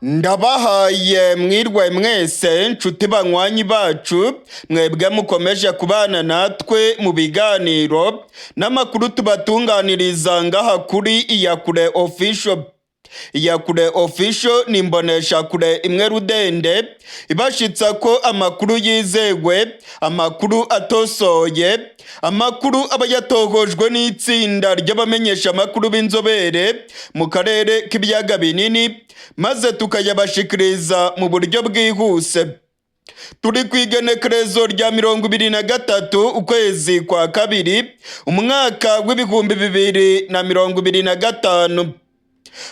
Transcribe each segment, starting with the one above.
Ndabahaye mwirwe mwese nshuti banywanyi bacu mwebwe mukomeje kubana natwe mu biganiro n'amakuru tubatunganiriza ngaha kuri Iyakure Official. Iyakure Official ni imboneshakure imwe rudende ibashitsa ko amakuru yizewe, amakuru atosoye, amakuru aba yatohojwe n'itsinda ry'abamenyesha amakuru b'inzobere mu karere k'ibiyaga binini, maze tukayabashikiriza mu buryo bwihuse. Turi ku igenekerezo rya 23 ukwezi kwa kabiri umwaka w'ibihumbi 2025.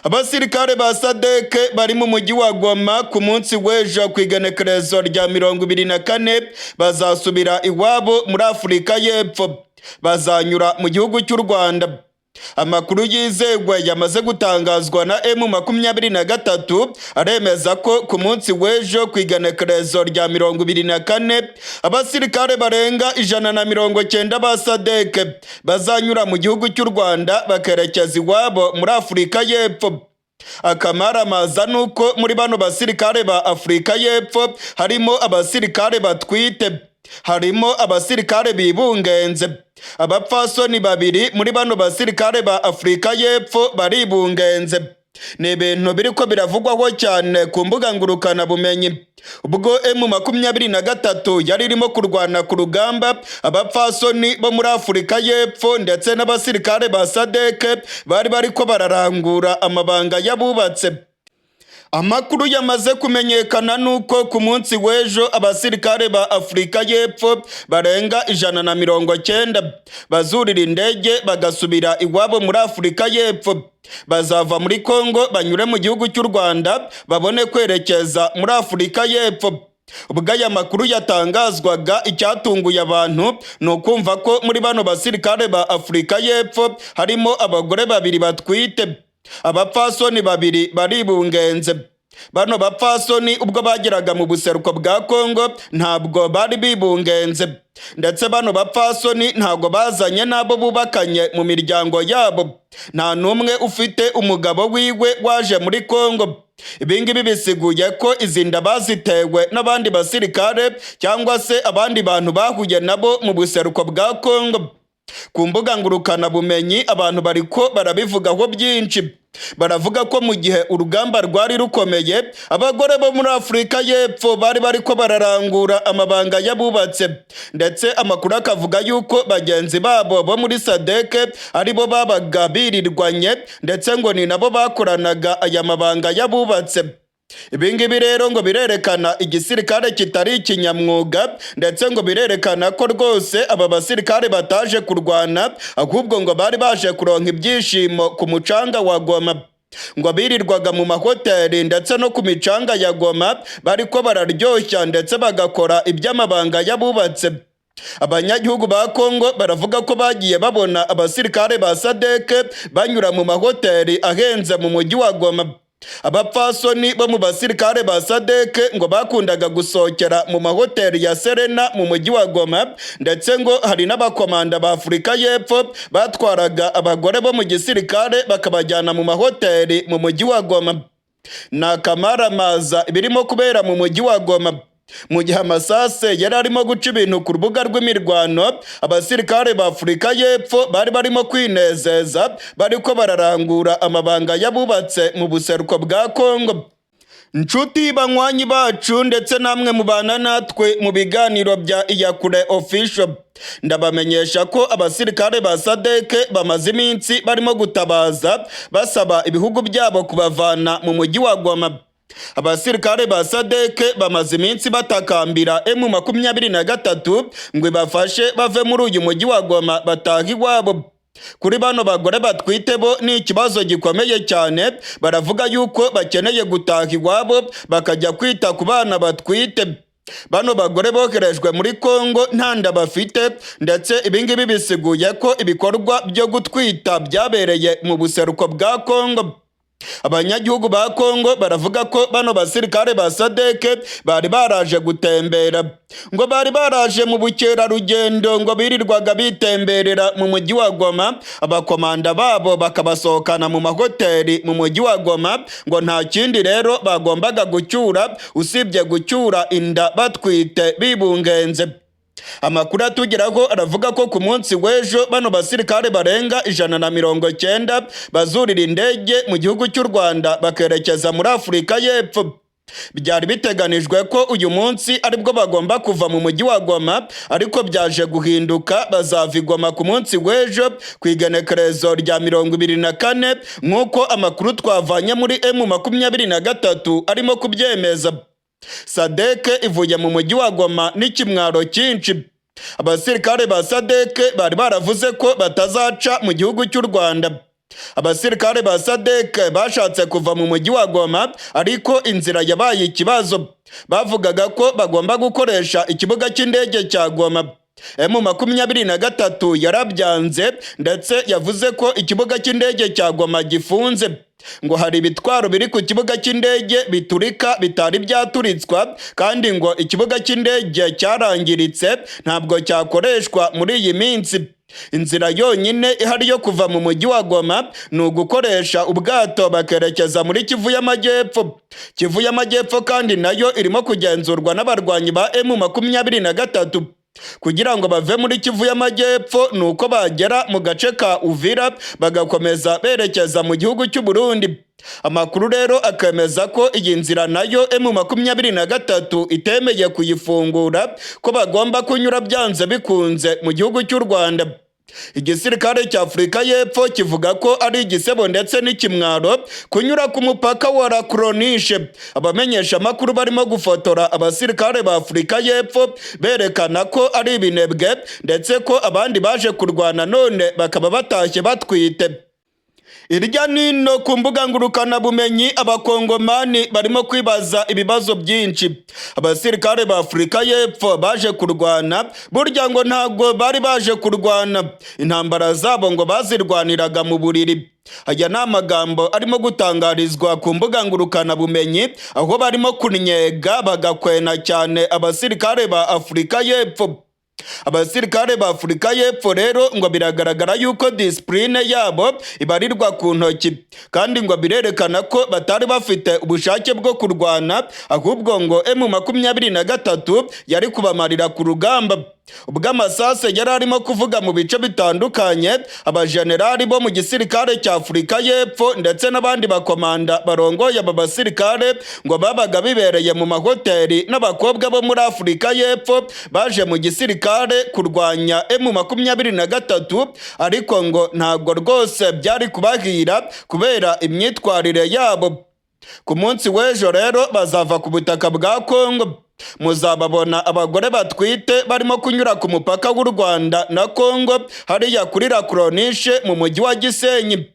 Abasirikare ba Sadeke bari mu mujyi wa Goma ku munsi w'ejo ku igenekerezo rya 24 bazasubira iwabo muri Afurika y'Epfo, bazanyura mu gihugu cy'u Rwanda. Amakuru yizewe yamaze gutangazwa na M23 aremeza ko ku munsi w'ejo ku igenekerezo rya 24 abasirikare barenga 190 ba Sadeke bazanyura mu gihugu cy'u Rwanda bakerekeza iwabo muri Afurika y'Epfo. Akamaramaza nuko muri bano basirikare ba Afurika y'Epfo harimo abasirikare batwite, harimo abasirikare bibungenze. Abapfasoni babiri muri bano basirikare ba Afurika y'Epfo baribungenze. Ni ibintu biriko biravugwaho cyane ku mbuga ngurukana bumenyi. Ubwo M23 yari irimo kurwana ku rugamba, abapfasoni bo muri Afurika y'Epfo ndetse n'abasirikare ba Sadeke bari bariko bararangura amabanga yabubatse. Amakuru yamaze kumenyekana nuko ku munsi w'ejo abasirikare ba Afurika y'Epfo barenga 190 bazurira indege bagasubira iwabo muri Afurika y'Epfo. Bazava muri Kongo banyure mu gihugu cy'u Rwanda babone kwerekeza muri Afurika y'Epfo. Ubwo aya makuru yatangazwaga, icyatunguye abantu ni ukumva ko muri bano basirikare ba Afurika y'Epfo harimo abagore babiri batwite, abapfasoni babiri baribungenze. Bano bapfasoni ubwo bageraga mu buseruko bwa Kongo ntabwo bari bibungenze, ndetse bano bapfasoni ntabwo bazanye nabo bubakanye mu miryango yabo. Nta numwe ufite umugabo wiwe waje muri Kongo. Ibingibi bisiguye ko izi nda bazitewe n'abandi basirikare cyangwa se abandi bantu bahuye nabo mu buseruko bwa Kongo. Ku mbuga ngurukana bumenyi abantu bariko barabivugaho byinshi. Baravuga ko mu gihe urugamba rwari rukomeye, abagore bo muri Afurika y'Epfo bari bariko bararangura amabanga yabubatse, ndetse amakuru akavuga yuko bagenzi babo bo muri Sadeke aribo babaga birirwanye, ndetse ngo ni nabo bakoranaga aya mabanga yabubatse. Ibingibi rero ngo birerekana igisirikare kitari ikinyamwuga, ndetse ngo birerekana ko rwose aba basirikare bataje kurwana, ahubwo ngo bari baje kuronka ibyishimo ku mucanga wa Goma. Ngo birirwaga mu mahoteli ndetse no ku micanga ya Goma bariko bararyoshya ndetse bagakora iby'amabanga yabubatse. Abanyagihugu ba Kongo baravuga ko bagiye babona abasirikare ba Sadeke banyura mu mahoteli ahenze mu mujyi wa Goma. Abapfasoni bo mu basirikare ba Sadeke ngo bakundaga gusohokera mu mahoteli ya Serena mu mujyi wa Goma, ndetse ngo hari n'abakomanda ba Afurika y'Epfo batwaraga abagore bo mu gisirikare bakabajyana mu mahoteli mu mujyi wa Goma. Nakamaramaza ibirimo kubera mu mujyi wa Goma. Mu gihe amasase yari arimo guca ibintu ku rubuga rw'imirwano, abasirikare ba Afurika y'Epfo bari barimo kwinezeza, bariko bararangura amabanga yabubatse mu buseruko bwa Kongo. Nshuti banywanyi bacu ndetse namwe mubana natwe mu biganiro bya Iyakure Official, ndabamenyesha ko abasirikare ba Sadeke bamaze iminsi barimo gutabaza basaba ibihugu byabo kubavana mu mujyi wa Goma. Abasirikare ba Sadeke bamaze iminsi batakambira M23 ngo ibafashe bave muri uyu mujyi wa Goma bataha iwabo. Kuri bano bagore batwite bo ni ikibazo gikomeye cyane. Baravuga yuko bakeneye gutaha iwabo bakajya kwita ku bana batwite. Bano bagore boherejwe muri Kongo nta nda bafite, ndetse ibingibi bisiguye ko ibikorwa byo gutwita byabereye mu buseruko bwa Kongo. abanyagihugu ba Kongo baravuga ko bano basirikare ba SADC bari baraje gutembera, ngo bari baraje mu bukerarugendo, ngo birirwaga bitemberera mu mujyi wa Goma, abakomanda babo bakabasohokana mu mahoteli mu mujyi wa Goma, ngo nta kindi rero bagombaga gucyura usibye gucyura inda batwite bibungenze. Amakuru atugeraho aravuga ko ku munsi w'ejo bano basirikare barenga 190 bazurira indege mu gihugu cy'u Rwanda bakerekeza muri Afurika y'Epfo. Byari biteganijwe ko uyu munsi aribwo bagomba kuva mu mujyi wa Goma, ariko byaje guhinduka, bazava i Goma ku munsi w'ejo ku igenekerezo rya 24 nk'uko amakuru twavanye muri M23 arimo kubyemeza. SADC ivuye mu mujyi wa Goma n'ikimwaro cyinshi. Abasirikare ba SADC bari baravuze ko batazaca mu gihugu cy'u Rwanda. Abasirikare ba SADC bashatse kuva mu mujyi wa Goma, ariko inzira yabaye ikibazo. Bavugaga ko bagomba gukoresha ikibuga cy'indege cya Goma. M23 yarabyanze ndetse yavuze ko ikibuga cy'indege cya Goma gifunze, ngo hari ibitwaro biri ku kibuga cy'indege biturika bitari byaturitswa, kandi ngo ikibuga cy'indege cyarangiritse ntabwo cyakoreshwa muri iyi minsi. Inzira yonyine ihari yo kuva mu mujyi wa Goma ni ugukoresha ubwato bakerekeza muri Kivu y'Amajyepfo. Kivu y'Amajyepfo kandi nayo irimo kugenzurwa n'abarwanyi ba M23. Kugira ngo bave muri Kivu y'Amajyepfo ni uko bagera mu gace ka Uvira bagakomeza berekeza mu gihugu cy'u Burundi. Amakuru rero akemeza ko iyi nzira nayo M23 itemeye kuyifungura, ko bagomba kunyura byanze bikunze mu gihugu cy'u Rwanda. Igisirikare cya Afurika y'Epfo kivuga ko ari igisebo ndetse n'ikimwaro kunyura ku mupaka wa Lakronishe. Abamenyesha amakuru barimo gufotora abasirikare ba Afurika y'Epfo berekana ko ari ibinebwe, ndetse ko abandi baje kurwana none bakaba batashye batwite. Irya nino ku mbuga ngurukanabumenyi abakongomani barimo kwibaza ibibazo byinshi. Abasirikare ba Afurika y'Epfo baje kurwana, burya ngo ntabwo bari baje kurwana, intambara zabo ngo bazirwaniraga mu buriri. Aya ni amagambo arimo gutangarizwa ku mbuga ngurukanabumenyi, aho barimo kunyega bagakwena cyane abasirikare ba Afurika y'Epfo. Abasirikare ba Afurika y'Epfo rero ngo biragaragara yuko discipline yabo ibarirwa ku ntoki, kandi ngo birerekana ko batari bafite ubushake bwo kurwana, ahubwo ngo M23 yari kubamarira ku rugamba. Ubwo amasase yari arimo kuvuga mu bice bitandukanye, abajenerali bo mu gisirikare cya Afurika y'Epfo ndetse n'abandi bakomanda barongoye aba basirikare ngo babaga bibereye mu mahoteli n'abakobwa bo muri Afurika y'Epfo baje mu gisirikare kurwanya M23, ariko ngo ntabwo rwose byari kubahira kubera imyitwarire yabo. Ku munsi w'ejo rero bazava ku butaka bwa Kongo. Muzababona abagore batwite barimo kunyura ku mupaka w'u Rwanda na Kongo hariya kuri Lakronishe mu mujyi wa Gisenyi.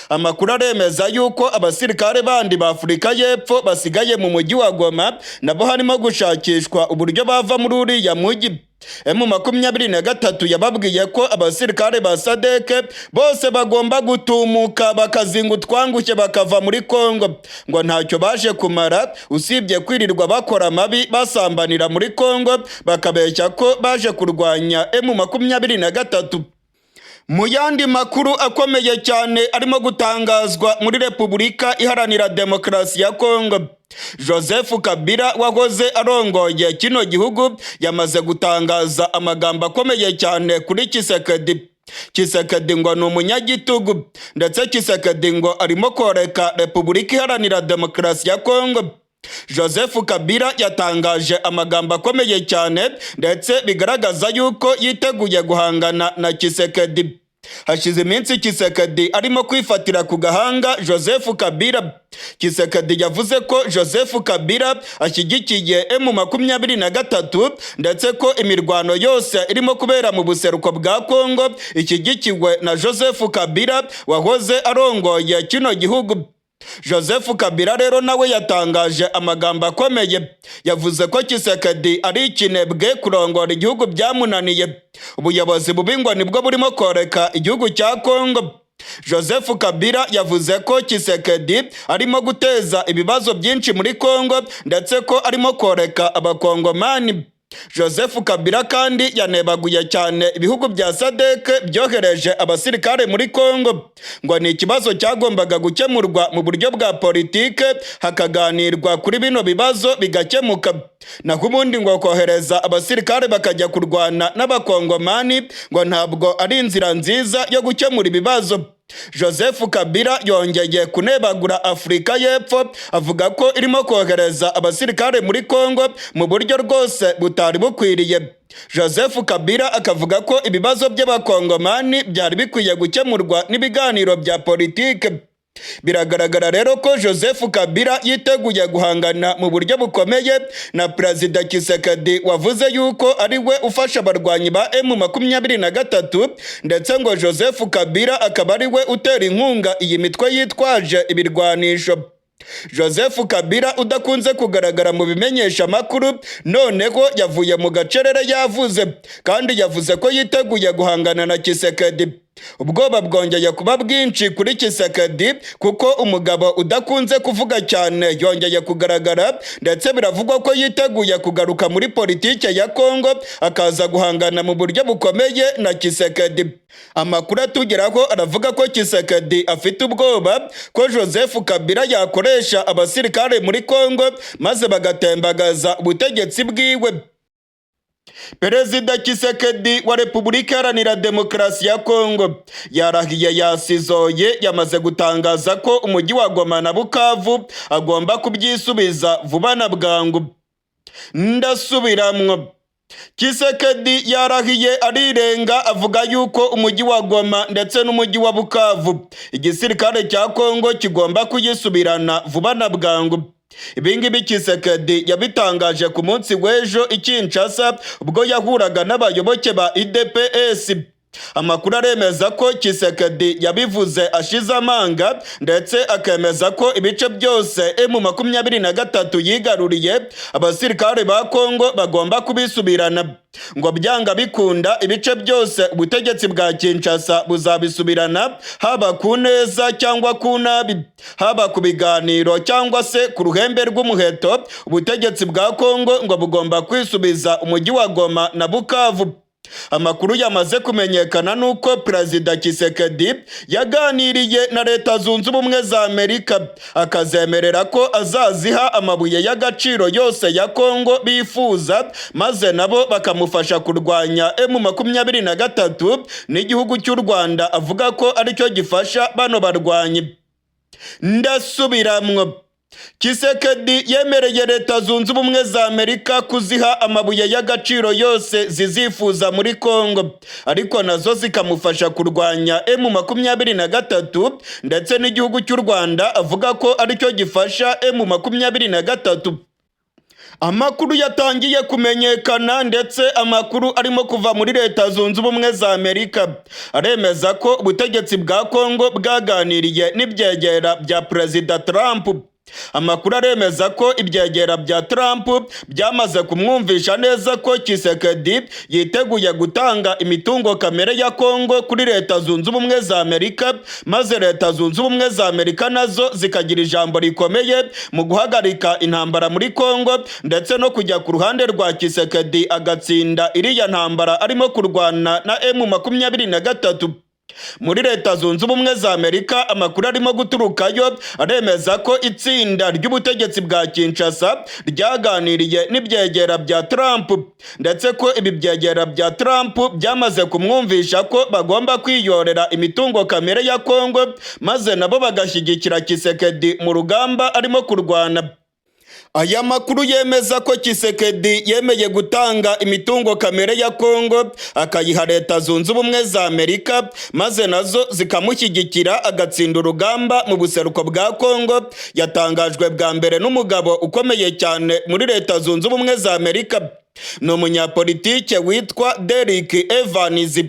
Amakuru aremeza yuko abasirikare bandi ba Afurika y'Epfo basigaye mu mujyi wa Goma nabo harimo gushakishwa uburyo bava muri uriya mujyi. M23 yababwiye ko abasirikare ba SADC bose bagomba gutumuka bakazinga utwangushye bakava muri Kongo, ngo ntacyo baje kumara usibye kwirirwa bakora amabi basambanira muri Kongo, bakabeshya ko baje kurwanya M23. Mu yandi makuru akomeye cyane arimo gutangazwa muri Repubulika Iharanira Demokarasi ya Kongo, Joseph Kabila wahoze arongoye kino gihugu yamaze gutangaza amagambo akomeye cyane kuri Tshisekedi. Tshisekedi ngo ni umunyagitugu, ndetse Tshisekedi ngo arimo koreka Repubulika Iharanira Demokarasi ya Kongo. Joseph Kabila yatangaje amagambo akomeye cyane, ndetse bigaragaza yuko yiteguye guhangana na Tshisekedi. Hashize iminsi Tshisekedi arimo kwifatira ku gahanga Joseph Kabila. Tshisekedi yavuze ko Joseph Kabila ashyigikiye M23, ndetse ko imirwano yose irimo kubera mu buseruko bwa Kongo ishyigikiwe na Joseph Kabila wahoze arongoye kino gihugu. Joseph Kabila rero nawe yatangaje amagambo akomeye. Yavuze ko Tshisekedi ari ikinebwe kurongora igihugu byamunaniye. Ubuyobozi bubi ngo nibwo burimo koreka igihugu cya Kongo. Joseph Kabila yavuze ko Tshisekedi arimo guteza ibibazo byinshi muri Kongo ndetse ko arimo koreka abakongomani. Joseph Kabila kandi yanebaguye cyane ibihugu bya SADC byohereje abasirikare muri Kongo, ngo ni ikibazo cyagombaga gukemurwa mu buryo bwa politike, hakaganirwa kuri bino bibazo bigakemuka. Naho ubundi ngo kohereza abasirikare bakajya kurwana n'abakongomani ngo ntabwo ari inzira nziza yo gukemura ibibazo. Joseph Kabila yongeye kunebagura Afurika y'Epfo, avuga ko irimo kohereza abasirikare muri Kongo mu buryo rwose butari bukwiriye. Joseph Kabila akavuga ko ibibazo by'abakongomani byari bikwiye gukemurwa n'ibiganiro bya politike. Biragaragara rero ko Joseph Kabila yiteguye guhangana mu buryo bukomeye na Perezida Tshisekedi wavuze yuko ari we ufasha abarwanyi ba M23, ndetse ngo Joseph Kabila akaba ari we utera inkunga iyi mitwe yitwaje ibirwanisho. Joseph Kabila udakunze kugaragara mu bimenyesha makuru noneho yavuye mu gacerere yavuze, kandi yavuze ko yiteguye guhangana na Tshisekedi. Ubwoba bwongeye kuba bwinshi kuri Tshisekedi kuko umugabo udakunze kuvuga cyane yongeye kugaragara, ndetse biravugwa ko yiteguye kugaruka muri politike ya Kongo akaza guhangana mu buryo bukomeye na Tshisekedi. Amakuru atugeraho aravuga ko Tshisekedi afite ubwoba ko Joseph Kabila yakoresha abasirikare muri Kongo maze bagatembagaza ubutegetsi bwiwe. Perezida Tshisekedi wa Repubulika Iharanira Demokarasi ya Kongo yarahiye yasizoye, yamaze gutangaza ko umujyi wa Goma na Bukavu agomba kubyisubiza vuba na bwangu. Ndasubiramwo. Tshisekedi yarahiye arirenga avuga yuko umujyi wa Goma ndetse n'umujyi wa Bukavu igisirikare cya Kongo kigomba kuyisubirana vuba na bwangu. Ibingibi Tshisekedi yabitangaje ku munsi w'ejo i Kinshasa ubwo yahuraga n'abayoboke ba UDPS. Amakuru aremeza ko Tshisekedi yabivuze ashize amanga, ndetse akemeza ko ibice byose M23 yigaruriye abasirikare ba Kongo bagomba kubisubirana. Ngo byanga bikunda ibice byose ubutegetsi bwa Kinshasa buzabisubirana, haba ku neza cyangwa ku nabi, haba ku biganiro cyangwa se ku ruhembe rw'umuheto. Ubutegetsi bwa Kongo ngo bugomba kwisubiza umujyi wa Goma na Bukavu. Amakuru yamaze kumenyekana nuko Perezida Tshisekedi yaganiriye na Leta Zunze Ubumwe za Amerika, akazemerera ko azaziha amabuye y'agaciro yose ya Kongo bifuza, maze nabo bakamufasha kurwanya M23 n'igihugu cy'u Rwanda avuga ko aricyo gifasha bano barwanyi. Ndasubiramwo. Tshisekedi yemereye Leta Zunze Ubumwe za Amerika kuziha amabuye y'agaciro yose zizifuza muri Kongo, ariko nazo zikamufasha kurwanya M23 ndetse n'igihugu cy'u Rwanda avuga ko aricyo gifasha M23. Amakuru yatangiye kumenyekana, ndetse amakuru arimo kuva muri Leta Zunze Ubumwe za Amerika aremeza ko ubutegetsi bwa Kongo bwaganiriye n'ibyegera bya Perezida Trump. Amakuru aremeza ko ibyegera bya Trump byamaze kumwumvisha neza ko Tshisekedi yiteguye gutanga imitungo kamere ya Kongo kuri Leta Zunze Ubumwe za Amerika, maze Leta Zunze Ubumwe za Amerika nazo zikagira ijambo rikomeye mu guhagarika intambara muri Kongo, ndetse no kujya ku ruhande rwa Tshisekedi agatsinda iriya ntambara arimo kurwana na M23. Muri Leta Zunze Ubumwe za Amerika amakuru arimo guturukayo aremeza ko itsinda ry'ubutegetsi bwa Kinshasa ryaganiriye n'ibyegera bya Trump, ndetse ko ibi byegera bya Trump byamaze kumwumvisha ko bagomba kwiyorera imitungo kamere ya Kongo, maze nabo bagashyigikira Tshisekedi mu rugamba arimo kurwana. Aya makuru yemeza ko Tshisekedi yemeye gutanga imitungo kamere ya Kongo akayiha Leta Zunze Ubumwe za Amerika, maze nazo zikamushyigikira agatsinda urugamba mu buseruko bwa Kongo. Yatangajwe bwa mbere n'umugabo ukomeye cyane muri Leta Zunze Ubumwe za Amerika, ni umunyapolitike witwa Derek Evans.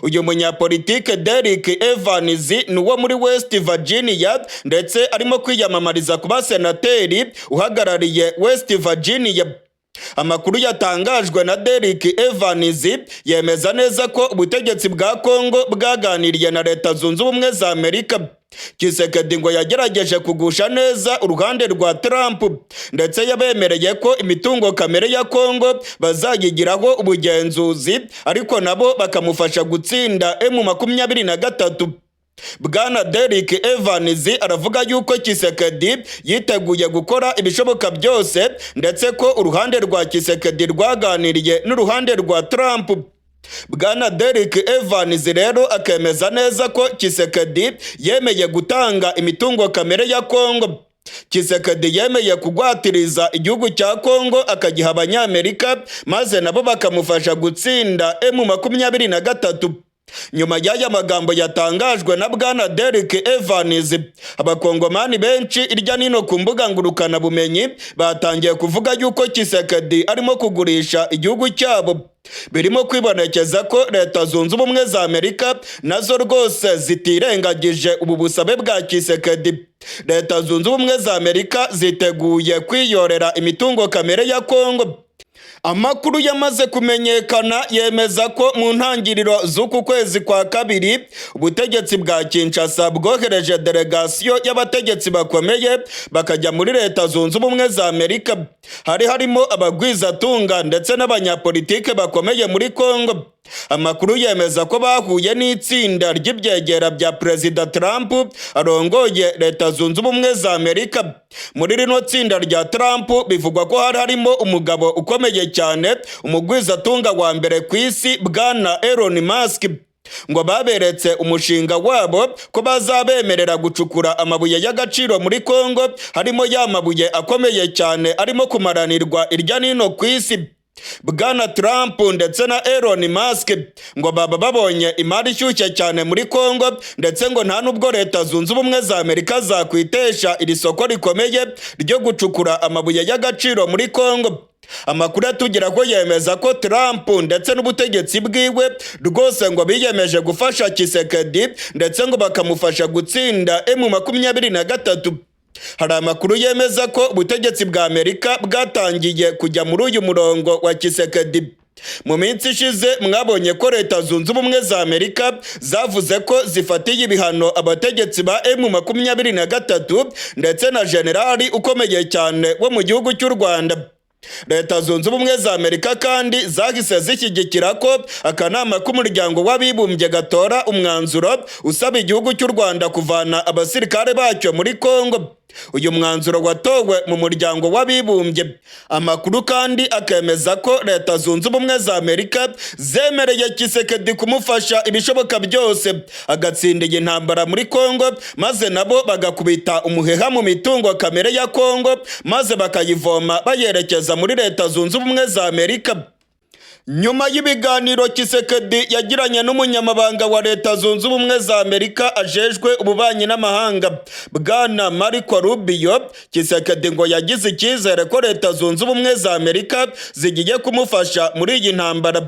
Uyu munyapolitike Derek Evans ni uwo muri West Virginia, ndetse arimo kwiyamamariza kuba senateri uhagarariye West Virginia. Amakuru yatangajwe na Derek Evans yemeza neza ko ubutegetsi bwa Kongo bwaganiriye na Leta Zunze Ubumwe za Amerika. Tshisekedi ngo yagerageje kugusha neza uruhande rwa Trump ndetse yabemereye ko imitungo kamere ya Kongo bazayigiraho ubugenzuzi ariko nabo bakamufasha gutsinda M23. Bwana Derek Evans aravuga yuko Tshisekedi yiteguye gukora ibishoboka byose ndetse ko uruhande rwa Tshisekedi rwaganiriye n'uruhande rwa Trump. Bwana Derek Evans rero akemeza neza ko Tshisekedi yemeye gutanga imitungo kamere ya Kongo. Tshisekedi yemeye kugwatiriza igihugu cya Kongo akagiha Abanyamerika maze nabo bakamufasha gutsinda M23. Nyuma y'aya magambo yatangajwe na Bwana Derek Evans, abakongomani benshi irya nino ku mbuga ngurukana bumenyi batangiye kuvuga yuko Tshisekedi arimo kugurisha igihugu cyabo. Birimo kwibonekeza ko Leta Zunze Ubumwe za Amerika nazo rwose zitirengagije ubu busabe bwa Tshisekedi. Leta Zunze Ubumwe za Amerika ziteguye kwiyorera imitungo kamere ya Kongo. Amakuru yamaze kumenyekana yemeza ko mu ntangiriro z'uku kwezi kwa kabiri ubutegetsi bwa Kinshasa bwohereje delegasiyo y'abategetsi bakomeye bakajya muri Leta Zunze Ubumwe za Amerika. Harimo abagwizatunga ndetse n'abanyapolitike bakomeye muri Kongo. Amakuru yemeza ko bahuye n'itsinda ry'ibyegera bya Perezida Trump arongoye Leta Zunze Ubumwe za Amerika. Muri rino tsinda rya Trump bivugwa ko harimo umugabo ukomeye cyane, umugwizatunga wa mbere ku isi, Bwana Elon Musk. Ngo baberetse umushinga wabo ko bazabemerera gucukura amabuye y'agaciro muri Kongo, harimo ya mabuye akomeye cyane arimo kumaranirwa irya nino ku isi. Bwana Trump ndetse na Elon Musk ngo baba babonye imari ishyushye cyane muri Kongo, ndetse ngo nta nubwo Leta Zunze Ubumwe za Amerika zakwitesha iri soko rikomeye ryo gucukura amabuye y'agaciro muri Kongo. Amakuru atugira ko yemeza ko Trump ndetse n'ubutegetsi bwiwe rwose ngo biyemeje gufasha Tshisekedi ndetse ngo bakamufasha gutsinda M23. Hari amakuru yemeza ko ubutegetsi bwa Amerika bwatangiye kujya muri uyu murongo wa Tshisekedi. Mu minsi ishize mwabonye ko Leta Zunze Ubumwe za Amerika zavuze ko zifatiye ibihano abategetsi ba M23 ndetse na generali ukomeye cyane wo mu gihugu cy'u Rwanda. Leta Zunze Ubumwe za Amerika kandi zahise zishyigikira ko akanama k'umuryango w'abibumbye gatora umwanzuro usaba igihugu cy'u Rwanda kuvana abasirikare bacyo muri Kongo. Uyu mwanzuro watowe mu muryango w'abibumbye. Amakuru kandi akemeza ko Leta Zunze Ubumwe za Amerika zemereye Tshisekedi kumufasha ibishoboka byose agatsinda iyi ntambara muri Kongo, maze nabo bagakubita umuheha mu mitungo kamere ya Kongo maze bakayivoma bayerekeza muri Leta Zunze Ubumwe za Amerika. Nyuma y'ibiganiro Tshisekedi yagiranye n'umunyamabanga wa Leta Zunze Ubumwe za Amerika ajejwe ububanyi n'amahanga Bwana Marco Rubio, Tshisekedi ngo yagize icyizere ko Leta Zunze Ubumwe za Amerika zigiye kumufasha muri iyi ntambara.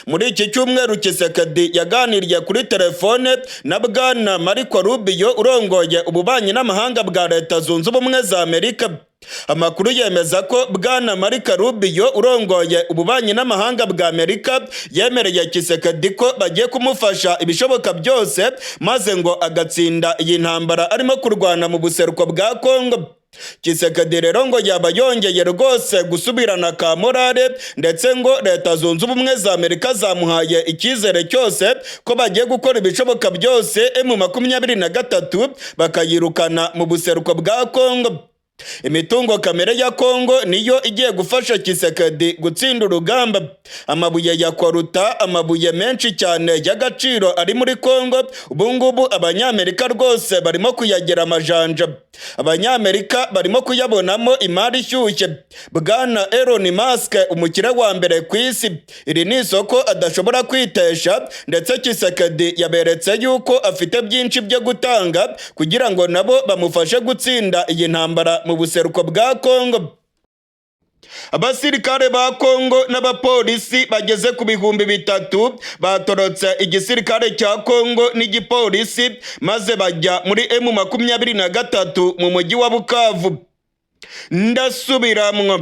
Muri iki cyumweru Tshisekedi yaganiriye kuri telefone na Bwana Marco Rubio urongoye ububanyi n'amahanga bwa Leta Zunze Ubumwe za Amerika. Amakuru yemeza ko Bwana Marco Rubio urongoye ububanyi n'amahanga bwa Amerika yemereye Tshisekedi ko bagiye kumufasha ibishoboka byose maze ngo agatsinda iyi ntambara arimo kurwana mu buseruko bwa Kongo. Tshisekedi rero ngo yaba yongeye rwose gusubirana ka morale, ndetse ngo Leta Zunze Ubumwe za Amerika zamuhaye icyizere cyose ko bagiye gukora ibishoboka byose M23 bakayirukana mu buseruko bwa Kongo. Imitungo kamere ya Kongo niyo igiye gufasha Tshisekedi gutsinda urugamba. Amabuye ya koruta, amabuye menshi cyane y'agaciro ari muri Kongo, ubungubu Abanyamerika rwose barimo kuyagera amajanja. Abanyamerika barimo kuyabonamo imari ishyushye. Bwana Elon Musk, umukire wa mbere ku isi, iri ni isoko adashobora kwitesha, ndetse Tshisekedi yaberetse yuko afite byinshi byo gutanga kugira ngo nabo bamufashe gutsinda iyi ntambara mu buseruko bwa Kongo. Abasirikare ba Kongo n'abapolisi bageze ku 3,000 batorotse igisirikare cya Kongo n'igipolisi maze bajya muri M23 mu mujyi wa Bukavu. Ndasubiramwo.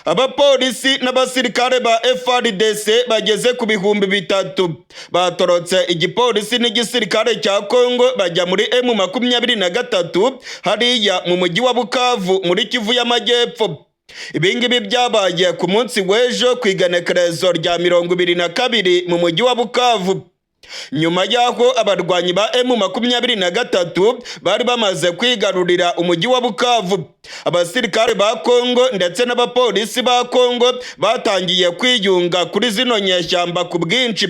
abapolisi n'abasirikare ba FARDC bageze ku bihumbi 3 batorotse igipolisi n'igisirikare cya Kongo bajya muri M23 hariya mu mujyi wa Bukavu muri Kivu y'Amajyepfo. Ibingibi byabaye ku munsi w'ejo ku igenekerezo rya 22 mu mujyi wa Bukavu. Nyuma y'aho abarwanyi ba M23 bari bamaze kwigarurira umujyi wa Bukavu, abasirikare ba Kongo ndetse n'abapolisi ba Kongo batangiye kwiyunga kuri zino nyeshyamba ku bwinshi.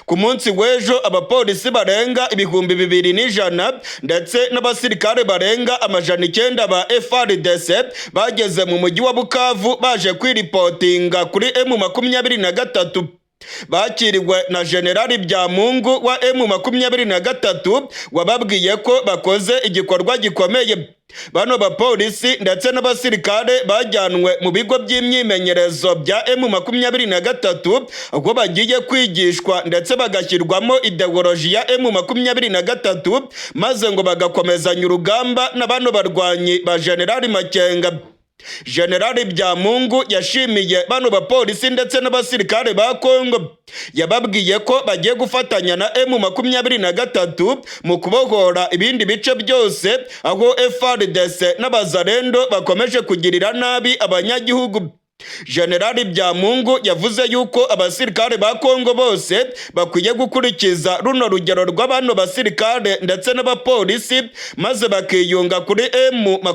Ku munsi w'ejo abapolisi barenga 2100 ndetse n'abasirikare barenga 900 ba FARDC bageze mu mujyi wa Bukavu baje kwiripotinga kuri M23. Bakiriwe na Generali Byamungu wa M23 wababwiye ko bakoze igikorwa gikomeye. Bano bapolisi ndetse n'abasirikare bajyanwe mu bigo by'imyimenyerezo bya M23 aho bagiye kwigishwa ndetse bagashyirwamo ideoloji ya M23 maze ngo bagakomezanya urugamba na bano barwanyi ba Generali Makenga. Generali Byamungu yashimiye bano bapolisi ndetse n'abasirikare ba Kongo, yababwiye ko bagiye gufatanya na M23 mu kubohora ibindi bice byose aho FARDC n'abazarendo bakomeje kugirira nabi abanyagihugu. Generali Byamungu yavuze yuko abasirikare ba Kongo bose bakwiye gukurikiza runo rugero rw'abano basirikare ndetse n'abapolisi maze bakiyunga kuri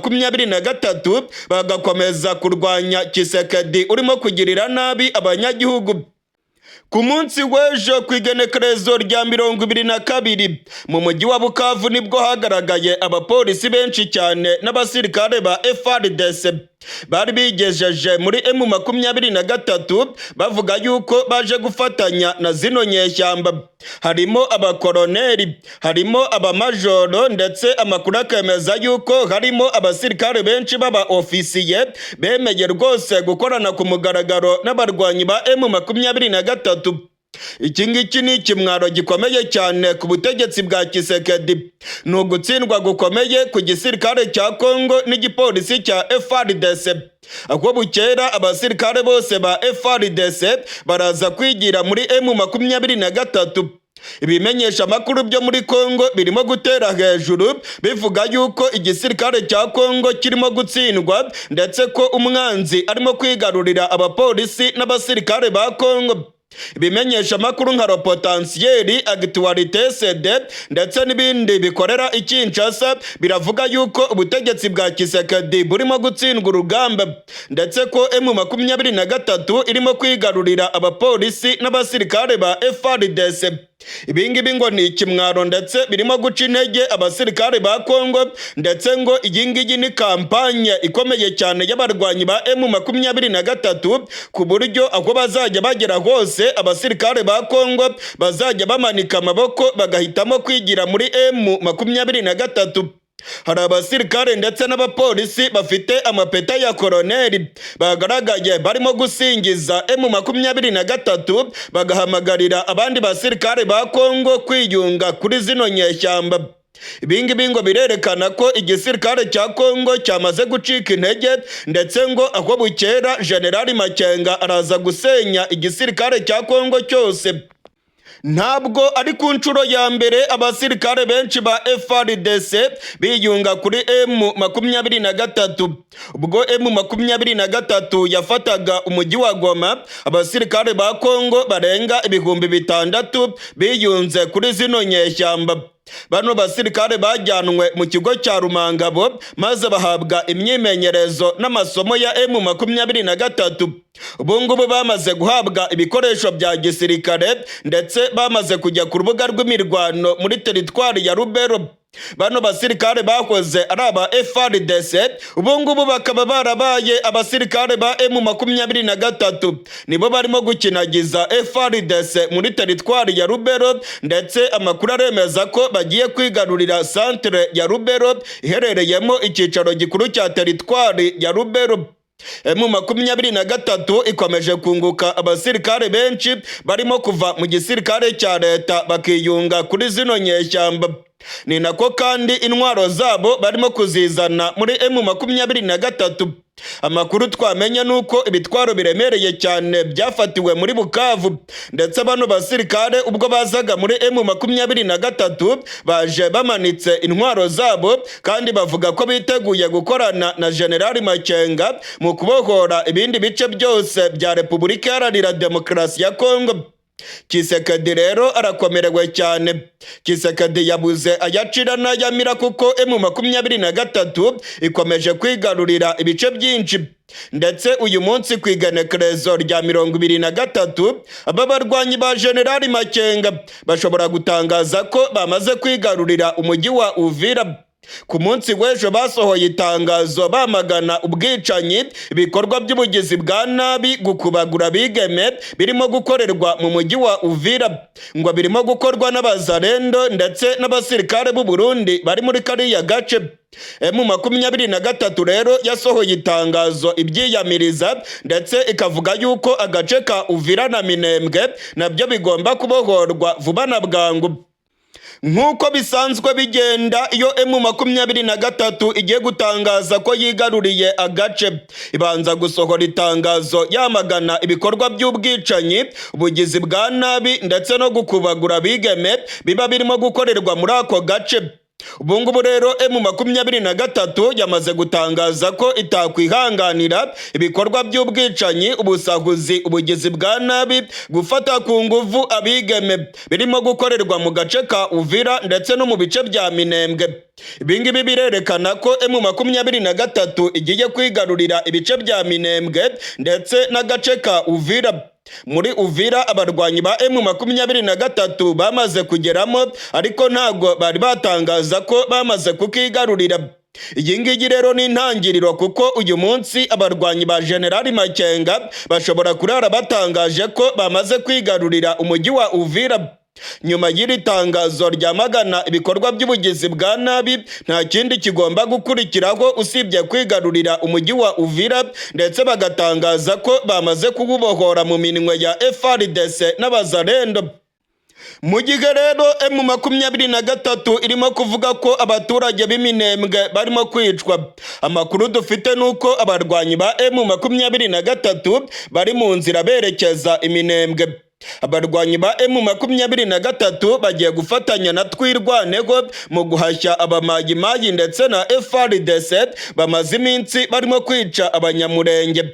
M23 bagakomeza kurwanya Tshisekedi urimo kugirira nabi abanyagihugu. Ku munsi w'ejo ku igenekerezo rya 22 mu mujyi wa Bukavu nibwo hagaragaye abapolisi benshi cyane n'abasirikare ba FARDC bari bigejeje muri M23 bavuga yuko baje gufatanya na zino nyeshyamba. Harimo abakoroneri, harimo abamajoro ndetse amakuru akemeza yuko harimo abasirikare benshi baba ofisiye bemeye rwose gukorana ku mugaragaro n'abarwanyi ba M23. Iki ngiki ni ikimwaro gikomeye cyane ku butegetsi bwa Tshisekedi. Ni ugutsindwa gukomeye ku gisirikare cya Kongo n'igipolisi cya FARDC. Aho bukera abasirikare bose ba FARDC baraza kwigira muri M23. Ibimenyesha makuru byo muri Kongo birimo gutera hejuru bivuga yuko igisirikare cya Kongo kirimo gutsindwa ndetse ko umwanzi arimo kwigarurira abapolisi n'abasirikare ba Kongo. Ibimenyesha makuru nka Potentiel, Actualité CD ndetse n'ibindi bikorera i Kinshasa biravuga yuko ubutegetsi bwa Tshisekedi burimo gutsindwa urugamba ndetse ko M23 irimo kwigarurira abapolisi n'abasirikare ba FARDC. Ibingibi ngo ni ikimwaro ndetse birimo guca intege abasirikare ba Kongo ndetse ngo iyi ni kampanye ikomeye cyane y'abarwanyi ba M23 ku buryo aho bazajya bagera hose abasirikare ba Kongo bazajya bamanika amaboko bagahitamo kwigira muri M23. Hari abasirikare ndetse n'abapolisi bafite amapeta ya koroneri bagaragaye barimo gusingiza M23 bagahamagarira abandi basirikare ba Kongo kwiyunga kuri zino nyeshyamba. Ibingibi ngo birerekana ko igisirikare cya Kongo cyamaze gucika intege ndetse ngo aho bukera Generali Makenga araza gusenya igisirikare cya Kongo cyose. Ntabwo ari ku nshuro ya mbere abasirikare benshi ba FARDC biyunga kuri M23. Ubwo M23 yafataga umujyi wa Goma, abasirikare ba Kongo barenga 6,000 biyunze kuri zino nyeshyamba. Bano basirikare bajyanwe mu kigo cya Rumangabo maze bahabwa imyimenyerezo n'amasomo ya M23. Ubungubu bamaze guhabwa ibikoresho bya gisirikare ndetse bamaze kujya ku rubuga rw'imirwano muri teritwari ya Rubero. Bano basirikare bahoze ari aba FARDC ubungubu bakaba barabaye abasirikare ba M23. Nibo barimo gukinagiza FARDC muri teritwari ya Rubero ndetse amakuru aremeza ko bagiye kwigarurira centre ya Rubero iherereyemo icyicaro gikuru cya teritwari ya Rubero. M23 ikomeje kunguka abasirikare benshi barimo kuva mu gisirikare cya leta bakiyunga kuri zino nyeshyamba. Ni nako kandi intwaro zabo barimo kuzizana muri M23. Amakuru twamenye nuko ibitwaro biremereye cyane byafatiwe muri Bukavu, ndetse bano basirikare ubwo bazaga muri M23 baje bamanitse intwaro zabo, kandi bavuga ko biteguye gukorana na General Makenga mu kubohora ibindi bice byose bya Repubulika Iharanira Demokarasi ya Kongo. Tshisekedi rero arakomerewe cyane. Tshisekedi yabuze ayacira n'ayamira kuko M23 ikomeje kwigarurira ibice byinshi, ndetse uyu munsi ku igenekerezo rya 23 aba barwanyi ba General Makenga bashobora gutangaza ko bamaze kwigarurira umujyi wa Uvira. Ku munsi w'ejo basohoye itangazo bamagana ubwicanyi, ibikorwa by'ubugizi bwa nabi, gukubagura bigeme birimo gukorerwa mu mujyi wa Uvira, ngo birimo gukorwa n'abazarendo ndetse n'abasirikare b'u Burundi bari muri kariya gace. M23 rero yasohoye itangazo ibyiyamiriza, ndetse ikavuga yuko agace ka Uvira na Minembwe nabyo bigomba kubohorwa vuba na bwangu. Nk'uko bisanzwe bigenda, iyo M23 igiye gutangaza ko yigaruriye agace, ibanza gusohora itangazo yamagana ibikorwa by'ubwicanyi, ubugizi bwa nabi ndetse no gukubagura bigeme biba birimo gukorerwa muri ako gace. Ubu ngubu rero M23 yamaze gutangaza ko itakwihanganira ibikorwa by'ubwicanyi, ubusahuzi, ubugizi bwa nabi, gufata ku nguvu abigeme birimo gukorerwa mu gace ka Uvira ndetse no mu bice bya Minembwe. Ibingibi birerekana ko M23 igiye kwigarurira ibice bya Minembwe ndetse n'agace ka Uvira. Muri Uvira abarwanyi ba M23 bamaze kugeramo, ariko ntago bari batangaza ko bamaze kukigarurira. Iyi ngiyi rero ni intangiriro, kuko uyu munsi abarwanyi ba General Makenga bashobora kurara batangaje ko bamaze kwigarurira umujyi wa Uvira. Nyuma y'iri tangazo ryamagana ibikorwa by'ubugizi bwa nabi, nta kindi kigomba gukurikiraho usibye kwigarurira umujyi wa Uvira, ndetse bagatangaza ko bamaze kuwubohora mu minwe ya FARDC n'abazarendo. Mu gihe rero M23 irimo kuvuga ko abaturage b'Iminembwe barimo kwicwa, amakuru dufite nuko abarwanyi ba M23 bari mu nzira berekeza Iminembwe. Abarwanyi ba M23 bagiye gufatanya na Twirwaneho mu guhashya abamayimayi ndetse na FARDC bamaze iminsi barimo kwica abanyamurenge.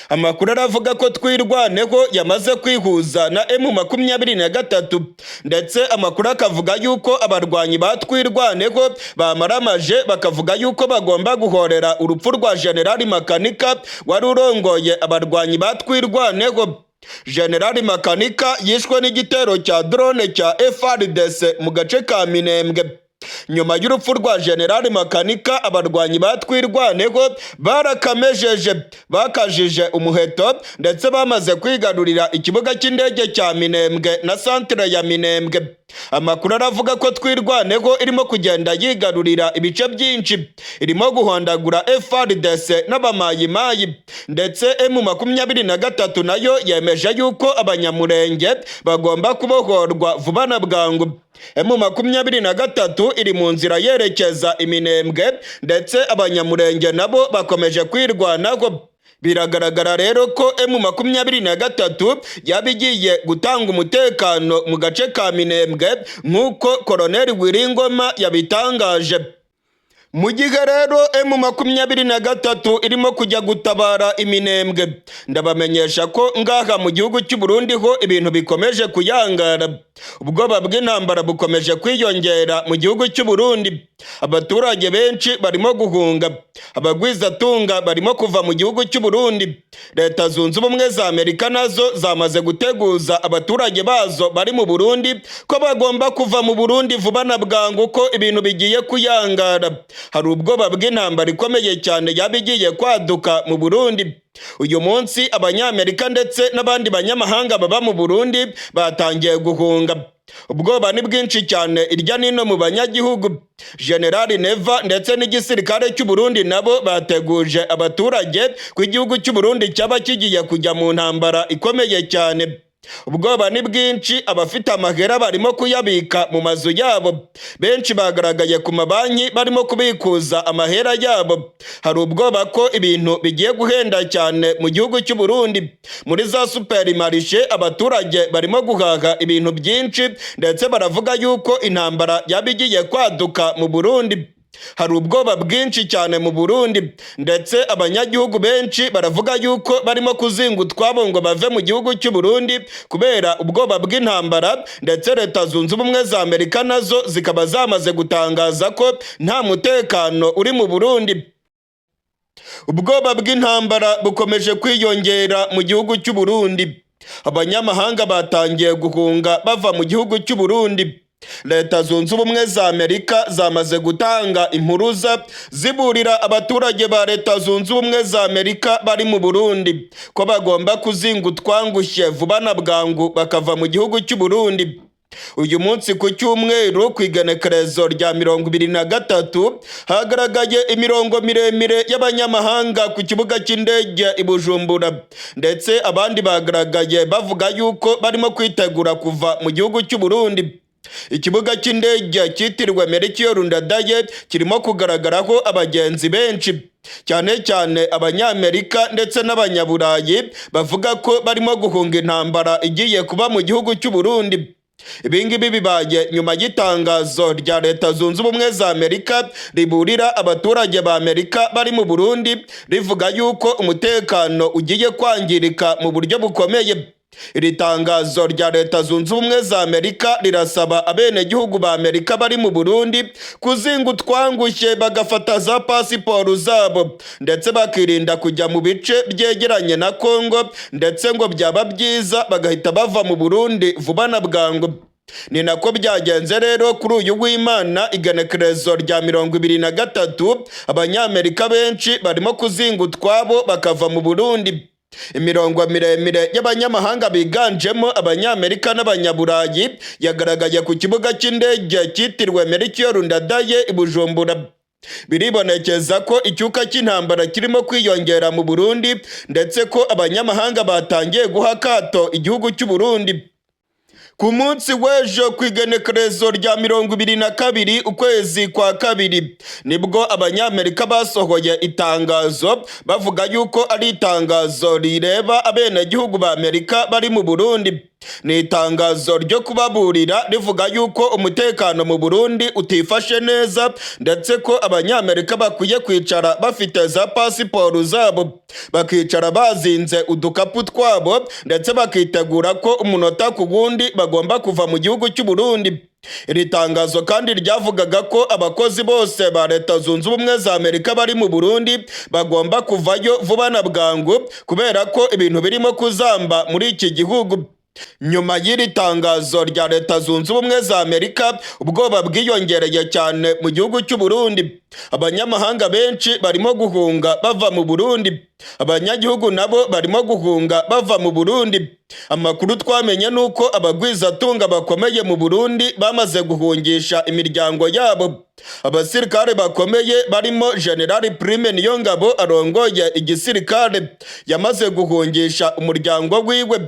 Amakuru aravuga ko Twirwaneho yamaze kwihuza na M23, ndetse amakuru akavuga yuko abarwanyi ba Twirwaneho bamaramaje bakavuga yuko bagomba guhorera urupfu rwa General Makanika wari urongoye abarwanyi ba Twirwaneho. General Makanika yishwe n'igitero cya drone cya FARDC mu gace ka Minembwe. Nyuma y'urupfu rwa General Makanika, abarwanyi ba Twirwaneho barakamejeje, bakajije umuheto, ndetse bamaze kwigarurira ikibuga cy'indege cya Minembwe na centre ya Minembwe. Amakuru aravuga ko Twirwaneho irimo kugenda yigarurira ibice byinshi, irimo guhondagura FARDC n'abamayimayi, ndetse M23 nayo yemeje yuko abanyamurenge bagomba kubohorwa vuba na bwangu. M23 iri mu nzira yerekeza Iminembwe, ndetse abanyamurenge nabo bakomeje kwirwanaho. Biragaragara rero ko M23 yabigiye gutanga umutekano mu gace ka Minembwe nk'uko Colonel Wiringoma yabitangaje. Mu gihe rero M23 irimo kujya gutabara Iminembwe, ndabamenyesha ko ngaha mu gihugu cy'u Burundi ho ibintu bikomeje kuyangara. Ubwoba bw'intambara bukomeje kwiyongera mu gihugu cy'u Burundi. Abaturage benshi barimo guhunga, abagwizatunga barimo kuva mu gihugu cy'u Burundi. Leta Zunze Ubumwe za Amerika nazo zamaze guteguza abaturage bazo bari mu Burundi ko bagomba kuva mu Burundi vuba na bwangu, ko ibintu bigiye kuyangara. Hari ubwoba bw'intambara ikomeye cyane yabigiye kwaduka mu Burundi. Uyu munsi Abanyamerika ndetse n'abandi banyamahanga baba mu Burundi batangiye guhunga. Ubwoba ni bwinshi cyane irya nino mu banyagihugu. General Neva ndetse n'igisirikare cy'u Burundi nabo bateguje abaturage ko igihugu cy'u Burundi cyaba kigiye kujya mu ntambara ikomeye cyane. ubwoba ni bwinshi, abafite amahera barimo kuyabika mu mazu yabo, benshi bagaragaye ku mabanki barimo kubikuza amahera yabo. Hari ubwoba ko ibintu bigiye guhenda cyane mu gihugu cy'u Burundi. Muri za superimarishe abaturage barimo guhaha ibintu byinshi, ndetse baravuga yuko intambara yaba igiye kwaduka mu Burundi. Hari ubwoba bwinshi cyane mu Burundi, ndetse abanyagihugu benshi baravuga yuko barimo kuzinga utwabo ngo bave mu gihugu cy'u Burundi kubera ubwoba bw'intambara, ndetse Leta Zunze Ubumwe za Amerika nazo zikaba zamaze gutangaza ko nta mutekano uri mu Burundi. Ubwoba bw'intambara bukomeje kwiyongera mu gihugu cy'u Burundi. Abanyamahanga batangiye guhunga bava mu gihugu cy'u Burundi. Leta Zunze Ubumwe za Amerika zamaze gutanga impuruza ziburira abaturage ba Leta Zunze Ubumwe za Amerika bari mu Burundi ko bagomba kuzinga utwangushye vuba na bwangu bakava mu gihugu cy'u Burundi. Uyu munsi ku cyumweru ku igenekerezo rya 23 hagaragaye imirongo miremire y'abanyamahanga ku kibuga cy'indege i Bujumbura, ndetse abandi bagaragaye bavuga yuko barimo kwitegura kuva mu gihugu cy'u Burundi. Ikibuga cy'indege cyitiriwe Melchior Ndadaye kirimo kugaragaraho abagenzi benshi, cyane cyane abanyamerika ndetse n'abanyaburayi bavuga ko barimo guhunga intambara igiye kuba mu gihugu cy'u Burundi. Ibingibi bibaye nyuma y'itangazo rya Leta Zunze Ubumwe za Amerika riburira abaturage ba Amerika bari mu Burundi rivuga yuko umutekano ugiye kwangirika mu buryo bukomeye. Iri tangazo rya Leta Zunze Ubumwe za Amerika rirasaba abenegihugu ba Amerika bari mu Burundi kuzinga utwangushye bagafata za pasiporo zabo, ndetse bakirinda kujya mu bice byegeranye na Kongo, ndetse ngo byaba byiza bagahita bava mu Burundi vuba na bwangu. Ni nako byagenze rero kuri uyu w'Imana igenekerezo rya 23 abanyamerika benshi barimo kuzinga utwabo bakava mu Burundi. Imirongo miremire y'abanyamahanga biganjemo abanyamerika n'abanyaburayi yagaragaye ku kibuga cy'indege cyitiriwe Melchior Ndadaye i Bujumbura. Biribonekeza ko icyuka cy'intambara kirimo kwiyongera mu Burundi, ndetse ko abanyamahanga batangiye guha akato igihugu cy'u Burundi. Ku munsi w'ejo ku igenekerezo rya 22 ukwezi kwa kabiri nibwo abanyamerika basohoye itangazo bavuga yuko ari itangazo rireba abenegihugu ba Amerika bari mu Burundi. Ni itangazo ryo kubaburira rivuga yuko umutekano mu Burundi utifashe neza, ndetse ko abanyamerika bakwiye kwicara bafite za pasiporo zabo, bakicara bazinze udukapu twabo, ndetse bakitegura ko umunota ku wundi bagomba kuva mu gihugu cy'u Burundi. Iri tangazo kandi ryavugaga ko abakozi bose ba Leta Zunze Ubumwe za Amerika bari mu Burundi bagomba kuvayo vuba na bwangu kubera ko ibintu birimo kuzamba muri iki gihugu. Nyuma y'iri tangazo rya Leta Zunze Ubumwe za Amerika, ubwoba bwiyongereye cyane mu gihugu cy'u Burundi. Abanyamahanga benshi barimo guhunga bava mu Burundi, abanyagihugu nabo barimo guhunga bava mu Burundi. Amakuru twamenye nuko abagwizatunga bakomeye mu Burundi bamaze guhungisha imiryango yabo. Abasirikare bakomeye barimo General Prime Niyongabo arongoye igisirikare yamaze guhungisha umuryango wiwe.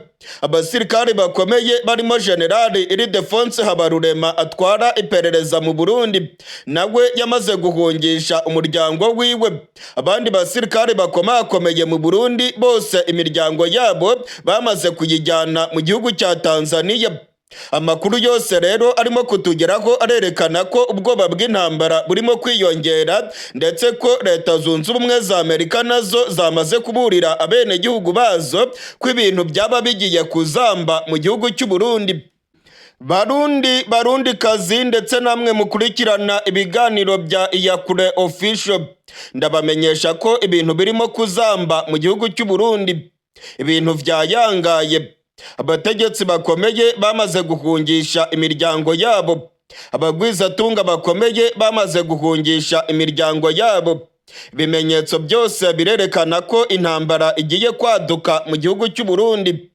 Abasirikare bakomeye barimo General Ildefonse Habarurema atwara iperereza mu Burundi nawe yamaze guhungisha umuryango wiwe. Abandi basirikare bakomeye mu Burundi bose imiryango yabo bamaze kuyijyana mu gihugu cya Tanzania. Amakuru yose rero arimo kutugeraho arerekana ko ubwoba bw'intambara burimo kwiyongera, ndetse ko Leta Zunze Ubumwe za Amerika nazo zamaze kuburira abenegihugu bazo ko ibintu byaba bigiye kuzamba mu gihugu cy'u Burundi. Barundi kazi ndetse namwe mukurikirana ibiganiro bya Iyakure Official, ndabamenyesha ko ibintu birimo kuzamba mu gihugu cy'u Burundi. Ibintu byayangaye. Abategetsi bakomeye bamaze guhungisha imiryango yabo. Abagwizatunga bakomeye bamaze guhungisha imiryango yabo. Ibimenyetso byose birerekana ko intambara igiye kwaduka mu gihugu cy'u Burundi.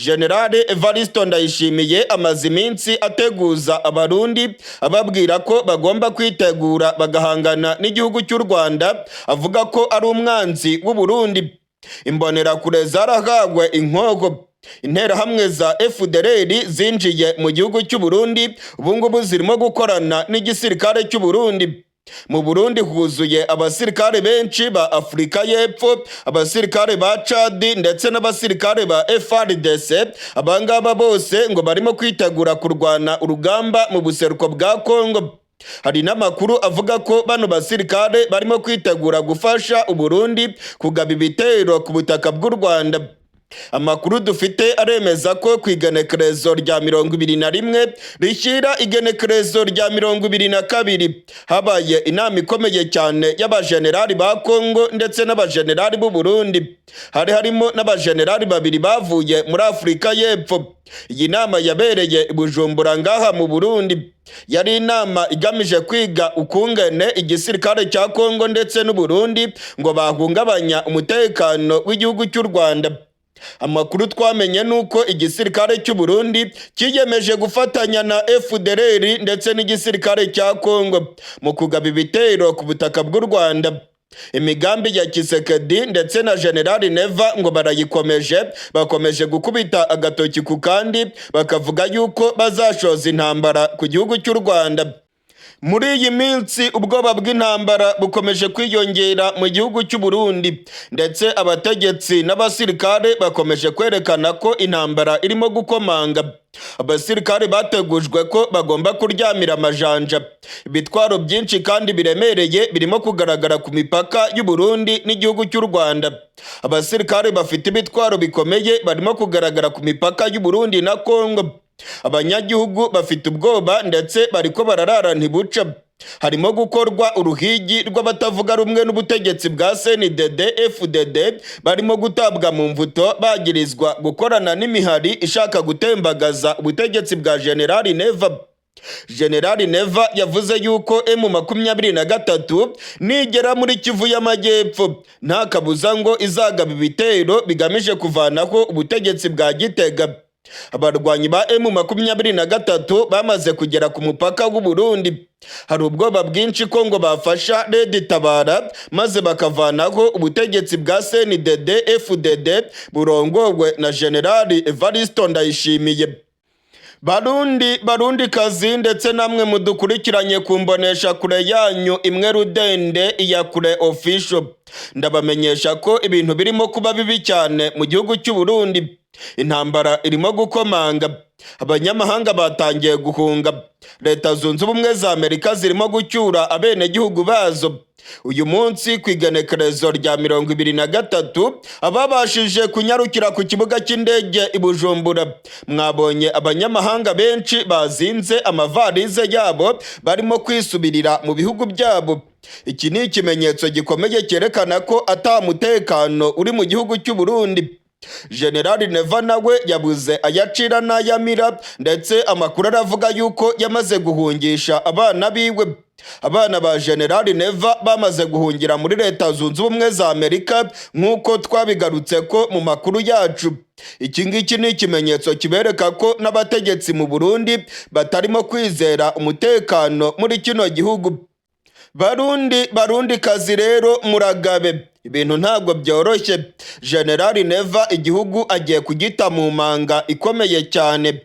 General Evariste Ndayishimiye amaze iminsi ateguza abarundi ababwira ko bagomba kwitegura bagahangana n'igihugu cy'u Rwanda, avuga ko ari umwanzi w'u Burundi. Imbonerakure zarahagwe inkogo. interahamwe za FDLR zinjiye mu gihugu cy'u Burundi ubu ngubu zirimo gukorana n'igisirikare cy'u Burundi. Mu Burundi huzuye abasirikare benshi ba Afurika y'Epfo, abasirikare ba Chad ndetse n'abasirikare ba FARDC. Abangaba bose ngo barimo kwitegura kurwana urugamba mu buseruko bwa Kongo. Hari n'amakuru avuga ko bano basirikare barimo kwitegura gufasha u Burundi kugaba ibitero ku butaka bw'u Rwanda. Amakuru dufite aremeza ko ku igenekerezo rya 21 rishyira igenekerezo rya 22 habaye inama ikomeye cyane y'abajenerali ba Kongo ndetse n'abajenerali b'u Burundi. Harimo n'abajenerali babiri bavuye muri Afurika y'Epfo. Iyi nama yabereye i Bujumbura ngaha mu Burundi. Yari inama igamije kwiga ukungene igisirikare cya Kongo ndetse n'u Burundi ngo bahungabanya umutekano w'igihugu cy'u Rwanda. Amakuru twamenye nuko igisirikare cy'u Burundi kiyemeje gufatanya na FDLR ndetse n'igisirikare cya Kongo mu kugaba ibitero ku butaka bw'u Rwanda. Imigambi ya Kisekedi ndetse na General Neva ngo barayikomeje, bakomeje gukubita agatoki ku kandi bakavuga yuko bazashoza intambara ku gihugu cy'u Rwanda. Muri iyi minsi ubwoba bw'intambara bukomeje kwiyongera mu gihugu cy'u Burundi ndetse abategetsi n'abasirikare bakomeje kwerekana ko intambara irimo gukomanga. Abasirikare bategujwe ko bagomba kuryamira amajanja. Ibitwaro byinshi kandi biremereye birimo kugaragara ku mipaka y'u Burundi n'igihugu cy'u Rwanda. Abasirikare bafite ibitwaro bikomeye barimo kugaragara ku mipaka y'u Burundi na Kongo. Abanyagihugu bafite ubwoba ndetse bariko bararara ntibuca. Harimo gukorwa uruhigi rw'abatavuga rumwe n'ubutegetsi bwa CNDD FDD barimo gutabwa mu mvuto bagirizwa gukorana n'imihari ishaka gutembagaza ubutegetsi bwa General Neva. General Neva yavuze yuko M23 nigera muri Kivu y'Amajyepfo nta kabuza ngo izagaba ibitero bigamije kuvanaho ubutegetsi bwa Gitega. Abarwanyi ba M23 bamaze kugera ku mupaka w'u Burundi. Hari ubwoba bwinshi ko ngo bafasha Red Tabara maze bakavanaho ubutegetsi bwa CNDD FDD burongowe na General Evaristo Ndayishimiye. Barundi kazi ndetse namwe mudukurikiranye kumbonesha kure yanyu imwe rudende iya kure official. Ndabamenyesha ko ibintu birimo kuba bibi cyane mu gihugu cy'u Burundi. Intambara irimo gukomanga. Abanyamahanga batangiye guhunga. Leta Zunze Ubumwe za Amerika zirimo gucyura abenegihugu bazo. Uyu munsi ku igenekerezo rya 23 ababashije kunyarukira ku kibuga cy'indege i Bujumbura mwabonye abanyamahanga benshi bazinze amavarize yabo barimo kwisubirira mu bihugu byabo. Iki ni ikimenyetso gikomeye cyerekana ko atamutekano uri mu gihugu cy'u Burundi. General Neva nawe yabuze ayacira n'ayamira ndetse amakuru aravuga yuko yamaze guhungisha abana biwe. Abana ba General Neva bamaze guhungira muri Leta Zunze Ubumwe za Amerika nk'uko twabigarutse ko mu makuru yacu. Iki ngiki ni ikimenyetso kibereka ko n'abategetsi mu Burundi batarimo kwizera umutekano muri kino gihugu. Barundi kazi rero muragabe, ibintu ntabwo byoroshye. General Neva igihugu agiye kugita mu manga ikomeye cyane.